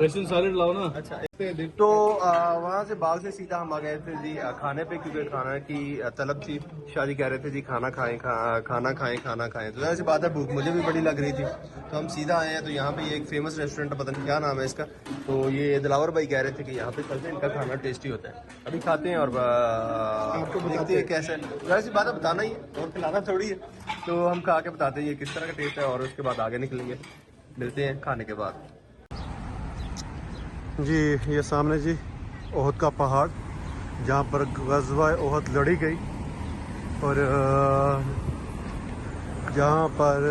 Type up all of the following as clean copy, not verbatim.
ریشن solid لاؤ نا. اچھا تو وہاں سے باغ سے سیدھا ہم آ گئے تھے جی کھانے پہ، کیونکہ کھانا کی طلب تھی. شادی کہہ رہے تھے جی کھانا کھائیں کھانا کھائیں کھانا کھائیں. تو ایسی بات ہے بھوک مجھے بھی بڑی لگ رہی تھی، تو ہم سیدھا آئے ہیں. تو یہاں پہ یہ ایک فیمس ریسٹورینٹ ہے، پتہ نہیں کیا نام ہے اس کا. تو یہ دلاور بھائی کہہ رہے تھے کہ یہاں پہ چلتے ہیں، ان کا کھانا ٹیسٹی ہوتا ہے. ابھی کھاتے ہیں اور دیکھتے ہیں کیسا ہے. ایسی بات ہے بتانا ہی ہے اور کھلانا تھوڑی ہے. تو ہم کھا کے بتاتے ہیں یہ کس طرح کا ٹیسٹ ہے، اور اس کے بعد آگے نکلیں گے. ملتے ہیں کھانے کے بعد. جی یہ سامنے جی احد کا پہاڑ، جہاں پر غزوہ احد لڑی گئی، اور جہاں پر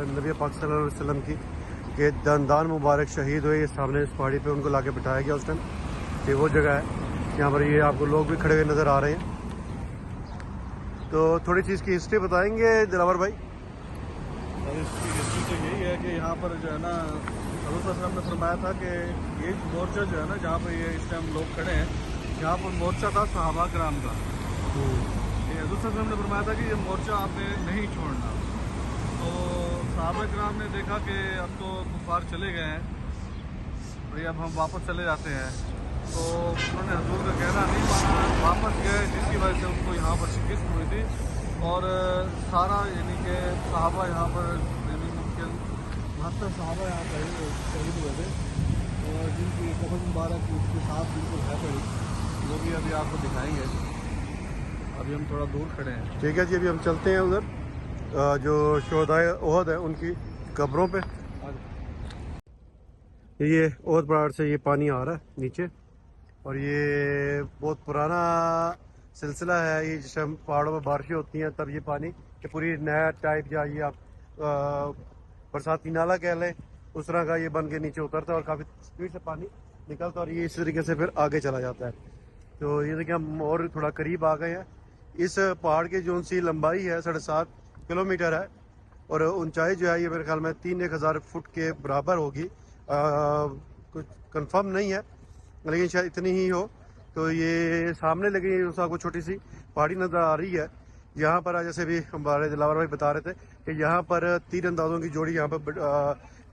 نبی پاک صلی اللہ علیہ وسلم کی کے دندان مبارک شہید ہوئے. یہ سامنے اس پہاڑی پہ ان کو لا کے بٹھایا گیا اس ٹائم. یہ وہ جگہ ہے یہاں پر یہ آپ کو لوگ بھی کھڑے ہوئے نظر آ رہے ہیں. تو تھوڑی چیز کی ہسٹری بتائیں گے دلاور بھائی؟ اس کی ہسٹری تو یہی ہے کہ یہاں پر جو ہے نا حضور صلی اللہ علیہ وسلم نے فرمایا تھا کہ یہ مورچہ جو ہے نا جہاں پہ یہ اس ٹائم لوگ کھڑے ہیں، یہاں پر مورچہ تھا صحابہ کرام کا. یہ حضور صلی اللہ علیہ وسلم نے فرمایا تھا کہ یہ مورچہ آپ نے نہیں چھوڑنا. تو صحابہ کرام نے دیکھا کہ اب تو کفار چلے گئے ہیں، بھائی اب ہم واپس چلے جاتے ہیں. تو انہوں نے حضور کا کہنا نہیں مانا، واپس گئے، جس کی وجہ سے ان کو یہاں پر شکست ہوئی تھی. اور سارا یعنی کہ صحابہ یہاں پر یعنی ممکن 72 صحابہ یہاں پر شہید ہوئے تھے، اور جن کی قبر مبارک اس کے ساتھ بالکل ہے پڑی، وہ بھی ابھی آپ کو دکھائیں گے. ابھی ہم تھوڑا دور کھڑے ہیں. ٹھیک ہے جی، ابھی ہم چلتے ہیں ادھر جو شہدائے احد ہے ان کی قبروں پہ. یہ احد پہاڑ سے یہ پانی آ رہا ہے نیچے، اور یہ بہت پرانا سلسلہ ہے. یہ جس ٹائم پہاڑوں میں بارشیں ہوتی ہیں تب یہ پانی کہ پوری نہر ٹائپ یا یہ آپ برساتی نالا کہہ لیں اس طرح کا یہ بن کے نیچے اترتا ہے، اور کافی اسپیڈ سے پانی نکلتا ہے، اور یہ اس طریقے سے پھر آگے چلا جاتا ہے. تو یہ دیکھیں ہم اور تھوڑا قریب آ گئے ہیں. اس پہاڑ کی جو سی لمبائی ہے 7.5 کلومیٹر ہے، اور اونچائی جو ہے یہ میرے خیال میں 3000 فٹ کے برابر ہوگی. کچھ کنفرم نہیں ہے لیکن شاید اتنی ہی ہو. تو یہ سامنے لگی اس کو چھوٹی سی پہاڑی نظر آ رہی ہے. یہاں پر جیسے بھی ہمارے دلاور بھائی بتا رہے تھے کہ یہاں پر تیر اندازوں کی جوڑی یہاں پر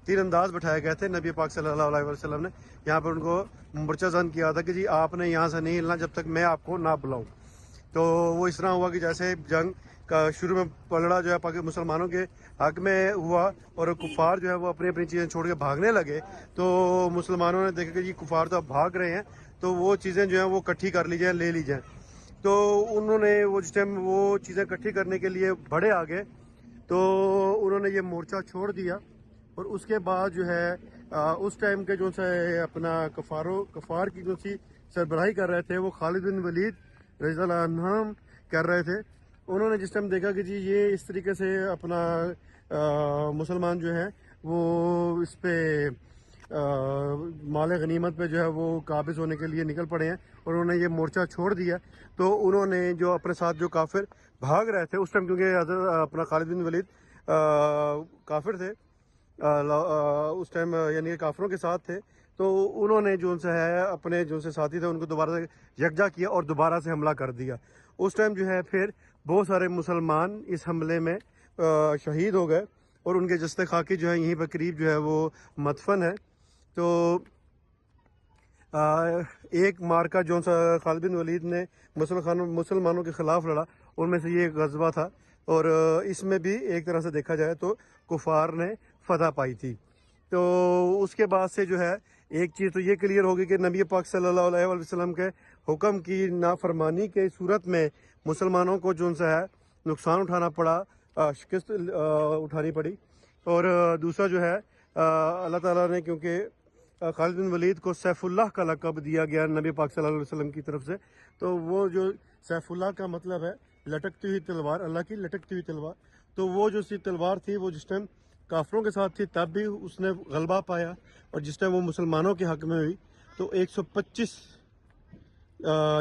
تیر انداز بٹھائے گئے تھے. نبی پاک صلی اللہ علیہ وسلم نے یہاں پر ان کو مورچہ زن کیا تھا کہ جی آپ نے یہاں سے نہیں ہلنا جب تک میں آپ کو نہ بلاؤں. تو وہ اس طرح ہوا کہ جیسے جنگ کا شروع میں پلڑا جو ہے مسلمانوں کے حق میں ہوا، اور کفار جو ہے وہ اپنی اپنی چیزیں چھوڑ کے بھاگنے لگے. تو مسلمانوں نے دیکھا کہ یہ کفار تو اب بھاگ رہے ہیں، تو وہ چیزیں جو ہیں وہ اکٹھی کر لی جائیں، لے لی جائیں. تو انہوں نے وہ جس ٹائم وہ چیزیں اکٹھی کرنے کے لیے بڑے آگے، تو انہوں نے یہ مورچہ چھوڑ دیا. اور اس کے بعد جو ہے اس ٹائم کے جو سے اپنا کفار کی جو سی سربراہی کر رہے تھے وہ خالد بن ولید رضی اللہ عنہ کر رہے تھے. انہوں نے جس ٹائم دیکھا کہ جی یہ اس طریقے سے اپنا مسلمان جو ہیں وہ اس پہ مال غنیمت پہ جو ہے وہ قابض ہونے کے لیے نکل پڑے ہیں، اور انہوں نے یہ مورچہ چھوڑ دیا. تو انہوں نے جو اپنے ساتھ جو کافر بھاگ رہے تھے اس ٹائم، کیونکہ حضرت اپنا خالد بن ولید کافر تھے اس ٹائم، یعنی کافروں کے ساتھ تھے. تو انہوں نے جو ان سے ہے اپنے جو سے ساتھی تھے ان کو دوبارہ سے یکجا کیا اور دوبارہ سے حملہ کر دیا. اس ٹائم جو ہے پھر بہت سارے مسلمان اس حملے میں شہید ہو گئے، اور ان کے جسد خاکی جو ہے یہیں پہ قریب جو ہے وہ مدفن ہے. تو ایک مارکا جو سا خالد بن ولید نے مسلمانوں کے خلاف لڑا، ان میں سے یہ ایک غزوہ تھا، اور اس میں بھی ایک طرح سے دیکھا جائے تو کفار نے فتح پائی تھی. تو اس کے بعد سے جو ہے ایک چیز تو یہ کلیئر ہوگی کہ نبی پاک صلی اللہ علیہ وسلم کے حکم کی نافرمانی کے صورت میں مسلمانوں کو جو سے ہے نقصان اٹھانا پڑا، شکست اٹھانی پڑی. اور دوسرا جو ہے اللہ تعالیٰ نے کیونکہ خالد بن ولید کو سیف اللہ کا لقب دیا گیا نبی پاک صلی اللہ علیہ وسلم کی طرف سے. تو وہ جو سیف اللہ کا مطلب ہے لٹکتی ہوئی تلوار، اللہ کی لٹکتی ہوئی تلوار. تو وہ جو سی تلوار تھی وہ جس ٹائم کافروں کے ساتھ تھی تب بھی اس نے غلبہ پایا، اور جس ٹائم وہ مسلمانوں کے حق میں ہوئی تو 125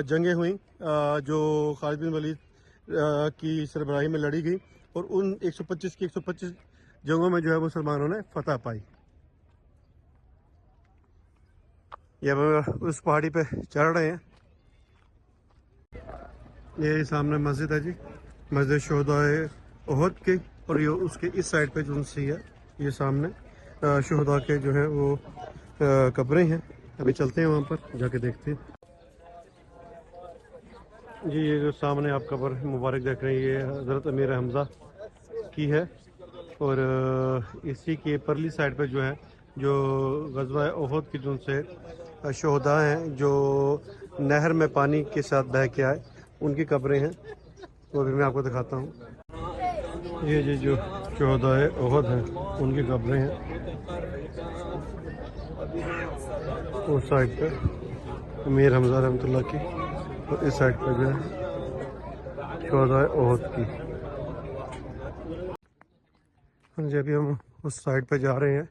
جنگیں ہوئیں جو خالد بن ولید کی سربراہی میں لڑی گئی، اور ان 125 کی 125 جنگوں میں جو ہے مسلمانوں نے فتح پائی. یہ اس پہاڑی پہ چڑھ رہے ہیں. یہ سامنے مسجد ہے جی، مسجد شہدائے احد کی، اور یہ اس کے اس سائڈ پہ جو سی ہے یہ سامنے. شہداء کے جو ہے وہ قبریں ہیں. ابھی چلتے ہیں وہاں پر جا کے دیکھتے ہیں. جی یہ جو سامنے آپ قبر مبارک دیکھ رہے ہیں یہ حضرت امیر حمزہ کی ہے, اور اسی کے پرلی سائڈ پہ جو ہے جو غزوہ احد کی جن سے شہداء ہیں جو نہر میں پانی کے ساتھ بہہ کے آئے ان کی قبریں ہیں, وہ بھی میں آپ کو دکھاتا ہوں. یہ جی جو شہداء احد ہیں ان کی قبریں ہیں اس سائڈ پہ امیر حمزہ رحمۃ اللہ کی, اور اس سائڈ پہ جو ہے شہداء احد کی. جی ابھی ہم اس سائڈ پہ جا رہے ہیں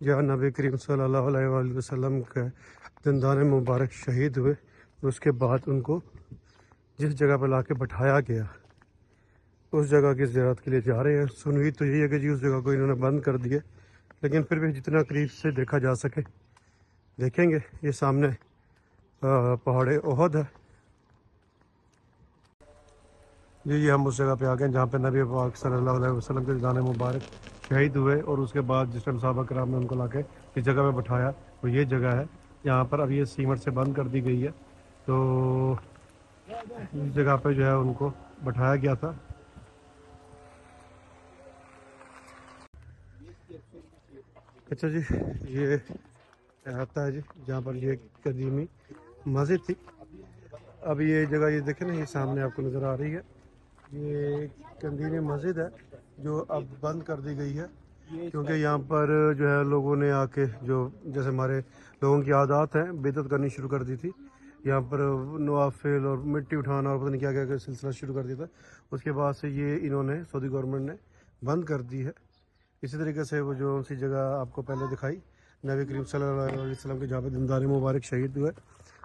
جہاں نبی کریم صلی اللہ علیہ وآلہ وسلم کے دندان مبارک شہید ہوئے, اور اس کے بعد ان کو جس جگہ پہ لا کے بٹھایا گیا اس جگہ کی زیارت کے لیے جا رہے ہیں. سنوید تو یہی ہے کہ جی اس جگہ کو انہوں نے بند کر دیے, لیکن پھر بھی جتنا قریب سے دیکھا جا سکے دیکھیں گے. یہ سامنے پہاڑ احد ہے. جی یہ ہم اس جگہ پہ آ گئے جہاں پہ نبی پاک صلی اللہ علیہ وسلم کے دندان مبارک شہید ہوئے, اور اس کے بعد جس ٹائم صحابہ کرام نے ان کو لا کے اس جگہ پہ بٹھایا وہ یہ جگہ ہے. یہاں پر اب یہ سیمنٹ سے بند کر دی گئی ہے, تو اس جگہ پہ جو ہے ان کو بٹھایا گیا تھا. اچھا جی یہ آتا ہے جی جہاں پر یہ قدیمی مسجد تھی. اب یہ جگہ یہ دیکھیں نا یہ سامنے آپ کو نظر آ رہی ہے, یہ قدیمی مسجد ہے جو اب بند کر دی گئی ہے, کیونکہ یہاں پر جو ہے لوگوں نے آ کے جو جیسے ہمارے لوگوں کی عادات ہیں بدعت کرنی شروع کر دی تھی. یہاں پر نوافل اور مٹی اٹھانا اور پتہ نہیں کیا کیا سلسلہ شروع کر دیا تھا. اس کے بعد سے یہ انہوں نے سعودی گورنمنٹ نے بند کر دی ہے. اسی طریقے سے وہ جو سی جگہ آپ کو پہلے دکھائی نبی کریم صلی اللہ علیہ وسلم کے جہاں پہ دندان مبارک شہید ہوئے,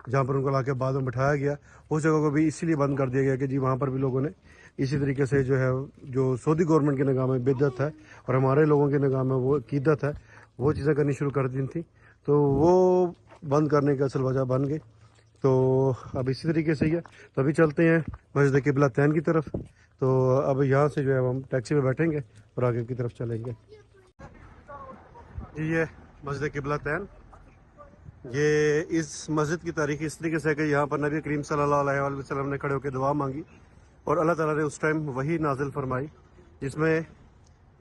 جہاں پر ان کو لا کے بعد میں بٹھایا گیا, اس جگہ کو بھی اسی لیے بند کر دیا گیا کہ جی وہاں پر بھی لوگوں نے اسی طریقے سے جو ہے جو سعودی گورنمنٹ کے نگاہ میں بدعت ہے اور ہمارے لوگوں کے نگاہ میں وہ عقیدت ہے وہ چیزیں کرنی شروع کر دی تھیں, تو وہ بند کرنے کا اصل وجہ بن گئی. تو اب اسی طریقے سے ہی ہے. تو ابھی چلتے ہیں مسجد قبلہ تین کی طرف. تو اب یہاں سے جو ہے ہم ٹیکسی میں بیٹھیں گے اور آگے کی طرف چلیں گے. جی یہ مسجد قبلہ تین, یہ اس مسجد کی تاریخ اس طریقے سے ہے کہ یہاں پر نبی کریم صلی اللہ علیہ وآلہ وسلم نے کھڑے ہو کے دعا مانگی, اور اللہ تعالیٰ نے اس ٹائم وہی نازل فرمائی جس میں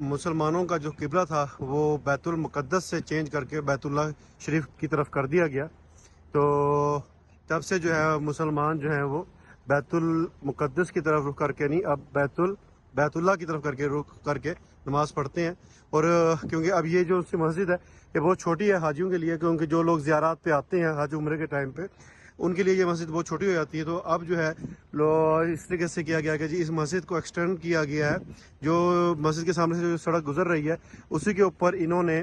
مسلمانوں کا جو قبلہ تھا وہ بیت المقدس سے چینج کر کے بیت اللہ شریف کی طرف کر دیا گیا. تو تب سے جو ہے مسلمان جو ہیں وہ بیت المقدس کی طرف رخ کر کے نہیں, اب بیت اللہ کی طرف رخ کر کے نماز پڑھتے ہیں. اور کیونکہ اب یہ جو سی مسجد ہے یہ بہت چھوٹی ہے حاجیوں کے لیے, کیونکہ جو لوگ زیارات پہ آتے ہیں حج عمرے کے ٹائم پہ ان کے لیے یہ مسجد بہت چھوٹی ہو جاتی ہے. تو اب جو ہے اس طریقے سے کیا گیا کہ جی اس مسجد کو ایکسٹینڈ کیا گیا ہے. جو مسجد کے سامنے سے جو سڑک گزر رہی ہے اسی کے اوپر انہوں نے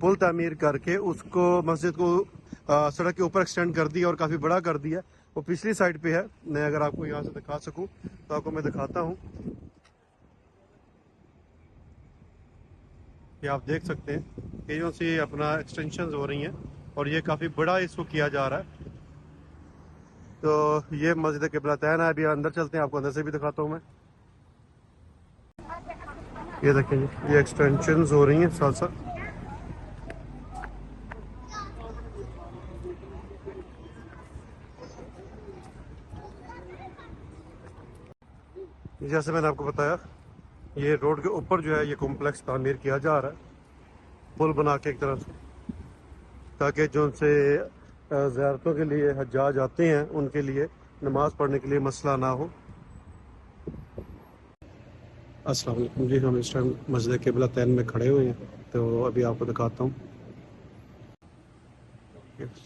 پل تعمیر کر کے اس کو مسجد کو سڑک کے اوپر ایکسٹینڈ کر دیا اور کافی بڑا کر دیا. وہ پچھلی سائڈ پہ ہے, میں اگر آپ کو یہاں سے دکھا سکوں تو آپ کو میں دکھاتا ہوں. یہ آپ دیکھ سکتے ہیں کہ جو سی اپنا ایکسٹینشنز ہو رہی ہیں اور یہ کافی بڑا اس کو کیا جا رہا ہے. تو یہ مسجد قبلہ تین ہے. ابھی اندر چلتے ہیں, آپ کو اندر سے بھی دکھاتا ہوں میں. یہ دیکھیں جی یہ ایکسٹینشنز ہو رہی ہیں ساتھ ساتھ. جیسے میں نے آپ کو بتایا یہ روڈ کے اوپر جو ہے یہ کمپلیکس تعمیر کیا جا رہا ہے پل بنا کے ایک طرف سے, تاکہ جو ان سے زیارتوں کے لیے حجاج آتے ہیں ان کے لیے نماز پڑھنے کے لیے مسئلہ نہ ہو. السلام علیکم جی, ہم اس ٹائم مسجد قبلہ تین میں کھڑے ہوئے ہیں. تو ابھی آپ کو دکھاتا ہوں.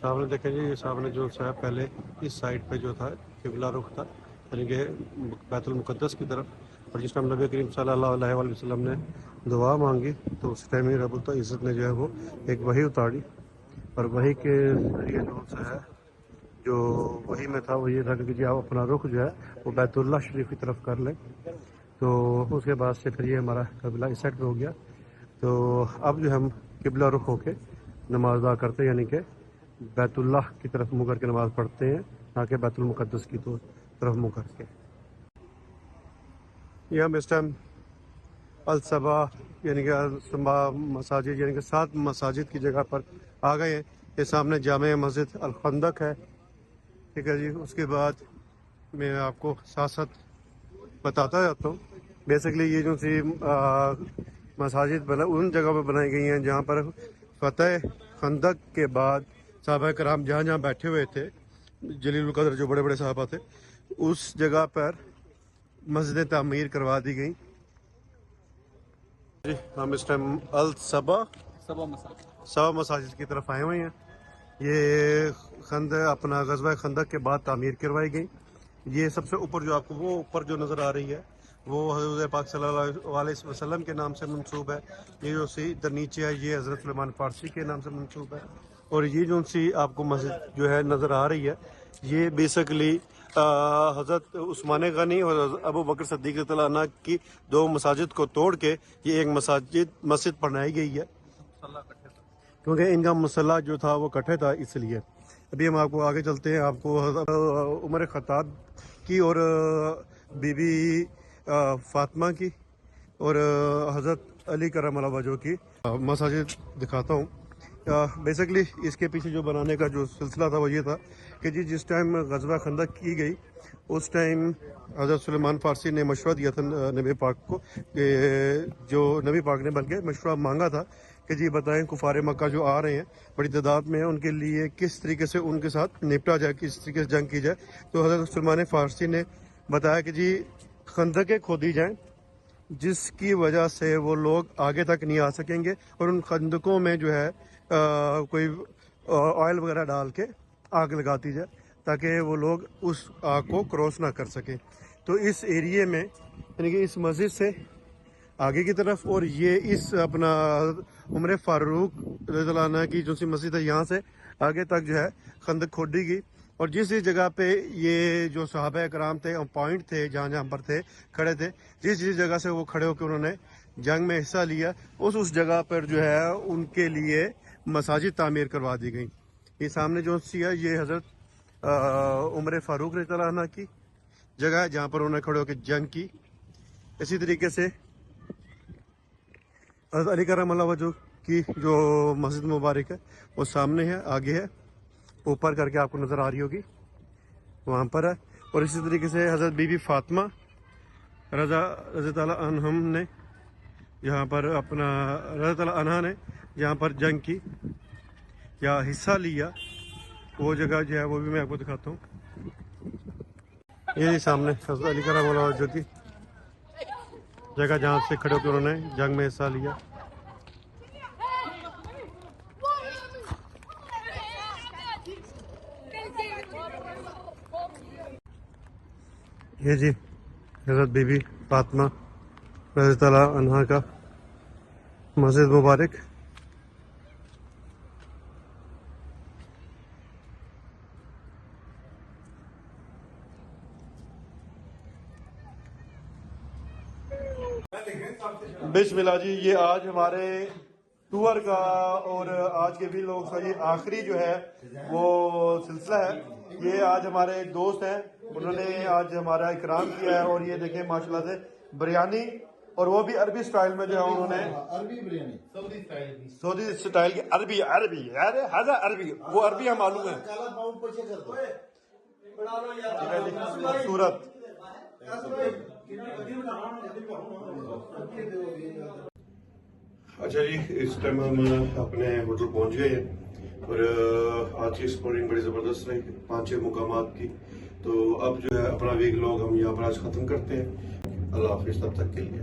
سامنے دیکھیں جی, یہ سامنے جو ہے پہلے اس سائڈ پہ جو تھا قبلہ رخ تھا یعنی کہ بیت المقدس کی طرف, اور جس ٹائم نبی کریم صلی اللہ علیہ وآلہ وسلم نے دعا مانگی تو اس ٹائم ہی رب العزت نے جو ہے وہ ایک وحی اتاری, اور وحی کے ذریعے جو ہے جو وحی میں تھا وہ یہ تھا کہ جی آپ اپنا رخ جو ہے وہ بیت اللہ شریف کی طرف کر لیں. تو اس کے بعد سے پھر یہ ہمارا قبلہ اس سائڈ پہ ہو گیا. تو اب جو ہم قبلہ رخ ہو کے نماز ادا کرتے ہیں, یعنی کہ بیت اللہ کی طرف منہ کر کے نماز پڑھتے ہیں, نہ کہ بیت المقدس کی طرف منہ کر کے. یہ ہم اس ٹائم الصبا یعنی کہ مساجد یعنی کہ 7 مساجد کی جگہ پر آ گئے ہیں. یہ سامنے جامع مسجد الخندق ہے. ٹھیک ہے جی. اس کے بعد میں آپ کو ساتھ ساتھ بتاتا جاتا ہوں. بیسکلی یہ جو سی مساجد ان جگہ پہ بنائی گئی ہیں جہاں پر فتح خندق کے بعد صحابہ کرام جہاں جہاں بیٹھے ہوئے تھے، جلیل القدر جو بڑے بڑے صحابہ تھے، اس جگہ پر مسجدیں تعمیر کروا دی گئیں. جی ہم اس ٹائم سبا مساجد کی طرف آئے ہوئے ہیں. یہ اپنا غزوہ خندق کے بعد تعمیر کروائی گئی. یہ سب سے اوپر جو آپ کو وہ اوپر جو نظر آ رہی ہے وہ حضور پاک صلی اللہ علیہ وسلم کے نام سے منسوب ہے. یہ جو سی ادھر نیچے ہے یہ حضرت سلمان فارسی کے نام سے منسوب ہے. اور یہ جو سی آپ کو مسجد جو ہے نظر آ رہی ہے یہ بیسکلی حضرت عثمان غنی اور ابو بکر صدیق رضی اللہ عنہ کی 2 مساجد کو توڑ کے یہ ایک مسجد بنائی گئی ہے، کیونکہ ان کا مسلح جو تھا وہ کٹھے تھا. اس لیے ابھی ہم آپ کو آگے چلتے ہیں. آپ کو حضرت عمر خطاب کی اور بی بی فاطمہ کی اور حضرت علی کرم اللہ وجہ کی مساجد دکھاتا ہوں. بیسکلی اس کے پیچھے جو بنانے کا جو سلسلہ تھا وہ یہ تھا کہ جی جس ٹائم غزوہ خندق کی گئی اس ٹائم حضرت سلیمان فارسی نے مشورہ دیا تھا نبی پاک کو، کہ جو نبی پاک نے بلکہ مشورہ مانگا تھا کہ جی بتائیں کفار مکہ جو آ رہے ہیں بڑی تعداد میں، ان کے لیے کس طریقے سے ان کے ساتھ نپٹا جائے، کس طریقے سے جنگ کی جائے. تو حضرت سلیمان فارسی نے بتایا کہ جی خندقیں کھودی جائیں جس کی وجہ سے وہ لوگ آگے تک نہیں آ سکیں گے، اور ان خندقوں میں جو ہے کوئی آئل وغیرہ ڈال کے آگ لگاتی جائے تاکہ وہ لوگ اس آگ کو کراس نہ کر سکیں. تو اس ایریے میں یعنی کہ اس مسجد سے آگے کی طرف، اور یہ اس اپنا عمر فاروق رضی اللہ عنہ کی جو سی مسجد ہے یہاں سے آگے تک جو ہے خندق کھودی گئی. اور جس جگہ پہ یہ جو صحابہ کرام تھے پوائنٹ تھے جہاں جہاں پر تھے کھڑے تھے، جس جگہ سے وہ کھڑے ہو کے انہوں نے جنگ میں حصہ لیا، اس جگہ پر جو ہے ان کے لیے مساجد تعمیر کروا دی گئی. یہ سامنے جو سی ہے یہ حضرت عمر فاروق رضی اللہ عنہ کی جگہ ہے جہاں پر انہوں نے کھڑے ہو کے جنگ کی. اسی طریقے سے حضرت علی کرم اللہ وجہ کی جو مسجد مبارک ہے وہ سامنے ہے، آگے ہے، اوپر کر کے آپ کو نظر آ رہی ہوگی وہاں پر ہے. اور اسی طریقے سے حضرت بی بی فاطمہ رضی اللہ عنہم نے جہاں پر اپنا رضی اللہ عنہ نے جہاں پر جنگ کی یا حصہ لیا وہ جگہ جو ہے وہ بھی میں آپ کو دکھاتا ہوں. یہ سامنے حضرت علی کرم اللہ وجہ کی جگہ جہاں سے کھڑے ہو کے انہوں نے جنگ میں حصہ لیا. یہ جی حضرت بی بی فاطمہ رضی اللہ عنہا کا مسجد مبارک. بسم اللہ جی. یہ آج ہمارے ٹور کا اور آج کے بھی لوگ کا یہ آخری جو ہے وہ سلسلہ ہے. یہ آج ہمارے دوست ہیں، انہوں نے آج ہمارا اکرام کیا ہے. اور یہ دیکھیں ماشاءاللہ سے بریانی، اور وہ بھی عربی سٹائل میں جو ہے انہوں نے عربی بریانی سعودی سٹائل کی عربی یار ہزا عربی وہ عربی ہم معلوم ہے کالا پاؤنڈ پیچھے کر دو. خوبصورت. اچھا جی اس ٹائم ہم اپنے ہوٹل پہنچ گئے ہیں اور آج کی ایکسپلورنگ بڑی زبردست رہی 5-6 مقامات کی. تو اب جو ہے اپنا ویک لوگ ہم یہاں پر آج ختم کرتے ہیں. اللہ حافظ تب تک کے لیے.